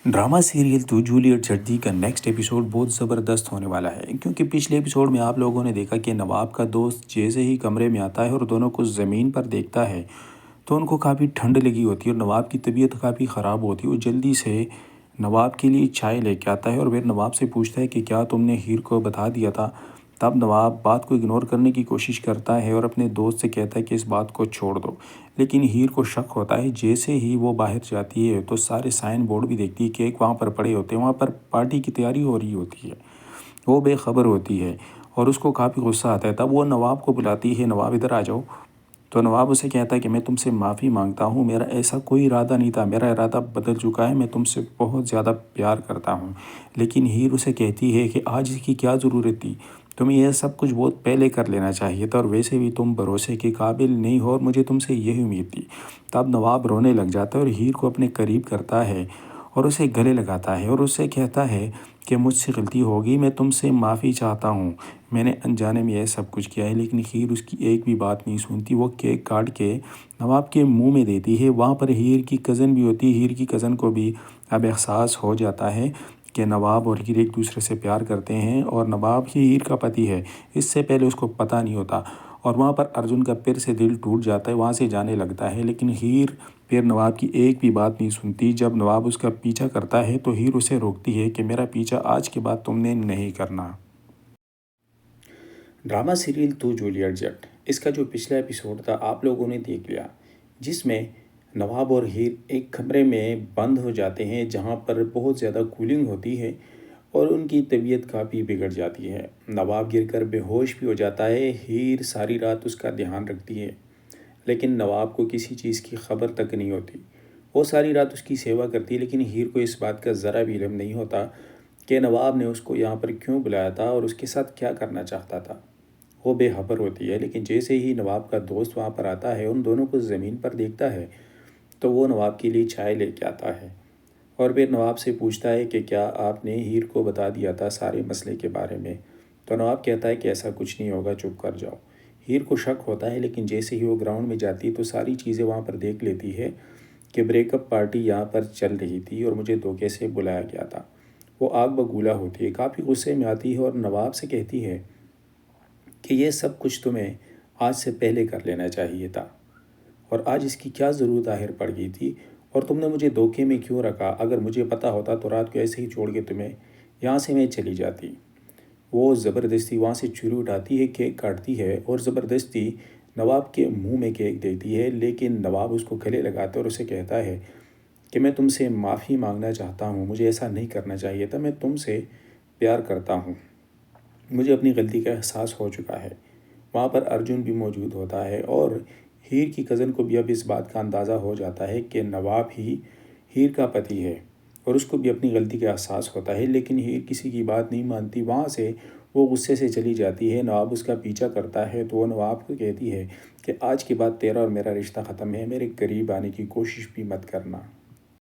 Drama serial तो Juliet Jatti का next episode बहुत ज़बरदस्त होने वाला है, क्योंकि पिछले एपिसोड में आप लोगों ने देखा कि नवाब का दोस्त जैसे ही कमरे में आता है और दोनों को ज़मीन पर देखता है तो उनको काफ़ी ठंड लगी होती है और नवाब की तबीयत काफ़ी ख़राब होती है। वो जल्दी से नवाब के लिए चाय लेके आता है और फिर नवाब से पूछता है कि क्या तुमने हीर को बता दिया था। तब नवाब बात को इग्नोर करने की कोशिश करता है और अपने दोस्त से कहता है कि इस बात को छोड़ दो, लेकिन हीर को शक होता है। जैसे ही वो बाहर जाती है तो सारे साइन बोर्ड भी देखती है, केक वहाँ पर पड़े होते हैं, वहाँ पर पार्टी की तैयारी हो रही होती है। वो बेखबर होती है और उसको काफ़ी गुस्सा आता है। तब वो नवाब को बुलाती है, नवाब इधर आ जाओ। तो नवाब उसे कहता है कि मैं तुमसे माफ़ी मांगता हूँ, मेरा ऐसा कोई इरादा नहीं था, मेरा इरादा बदल चुका है, मैं तुमसे बहुत ज़्यादा प्यार करता हूँ। लेकिन हीर उसे कहती है कि आज इसकी क्या ज़रूरत थी, तुम्हें यह सब कुछ बहुत पहले कर लेना चाहिए था और वैसे भी तुम भरोसे के काबिल नहीं हो और मुझे तुमसे यही उम्मीद थी। तब नवाब रोने लग जाता है और हीर को अपने करीब करता है और उसे गले लगाता है और उससे कहता है कि मुझसे गलती होगी, मैं तुमसे माफ़ी चाहता हूँ, मैंने अनजाने में यह सब कुछ किया है। लेकिन हीर उसकी एक भी बात नहीं सुनती। वो केक काट के नवाब के मुंह में देती है। वहाँ पर हीर की कज़न भी होती है। हीर की कज़न को भी अब एहसास हो जाता है कि नवाब और हीर एक दूसरे से प्यार करते हैं और नवाब ही हीर का पति है। इससे पहले उसको पता नहीं होता और वहाँ पर अर्जुन का फिर से दिल टूट जाता है, वहाँ से जाने लगता है। लेकिन हीर फिर नवाब की एक भी बात नहीं सुनती। जब नवाब उसका पीछा करता है तो हीर उसे रोकती है कि मेरा पीछा आज के बाद तुमने नहीं करना। ड्रामा सीरियल तो जूलियट जट, इसका जो पिछला एपिसोड था आप लोगों ने देख लिया, जिसमें नवाब और हीर एक कमरे में बंद हो जाते हैं जहां पर बहुत ज़्यादा कूलिंग होती है और उनकी तबीयत काफ़ी बिगड़ जाती है। नवाब गिरकर बेहोश भी हो जाता है। हीर सारी रात उसका ध्यान रखती है, लेकिन नवाब को किसी चीज़ की खबर तक नहीं होती। वो सारी रात उसकी सेवा करती है, लेकिन हीर को इस बात का ज़रा भी इल्म नहीं होता कि नवाब ने उसको यहाँ पर क्यों बुलाया था और उसके साथ क्या करना चाहता था। वो बेखबर होती है। लेकिन जैसे ही नवाब का दोस्त वहाँ पर आता है, उन दोनों को ज़मीन पर देखता है, तो वो नवाब के लिए चाय लेके आता है और फिर नवाब से पूछता है कि क्या आपने हीर को बता दिया था सारे मसले के बारे में। तो नवाब कहता है कि ऐसा कुछ नहीं होगा, चुप कर जाओ। हीर को शक होता है, लेकिन जैसे ही वो ग्राउंड में जाती है तो सारी चीज़ें वहाँ पर देख लेती है कि ब्रेकअप पार्टी यहाँ पर चल रही थी और मुझे धोखे से बुलाया गया था। वो आग बबूला होती है, काफ़ी गुस्से में आती है और नवाब से कहती है कि ये सब कुछ तुम्हें आज से पहले कर लेना चाहिए था और आज इसकी क्या ज़रूरत आखिर पड़ गई थी और तुमने मुझे धोखे में क्यों रखा। अगर मुझे पता होता तो रात को ऐसे ही छोड़ के तुम्हें यहाँ से मैं चली जाती। वो ज़बरदस्ती वहाँ से छुरी उठाती है, केक काटती है और ज़बरदस्ती नवाब के मुंह में केक देती है। लेकिन नवाब उसको गले लगाता है और उसे कहता है कि मैं तुमसे माफ़ी मांगना चाहता हूँ, मुझे ऐसा नहीं करना चाहिए था, मैं तुमसे प्यार करता हूँ, मुझे अपनी गलती का एहसास हो चुका है। वहाँ पर अर्जुन भी मौजूद होता है और हीर की कज़न को भी अब इस बात का अंदाज़ा हो जाता है कि नवाब ही हीर का पति है और उसको भी अपनी गलती का एहसास होता है। लेकिन हीर किसी की बात नहीं मानती। वहाँ से वो गुस्से से चली जाती है। नवाब उसका पीछा करता है तो वो नवाब को कहती है कि आज के बाद तेरा और मेरा रिश्ता ख़त्म है, मेरे करीब आने की कोशिश भी मत करना।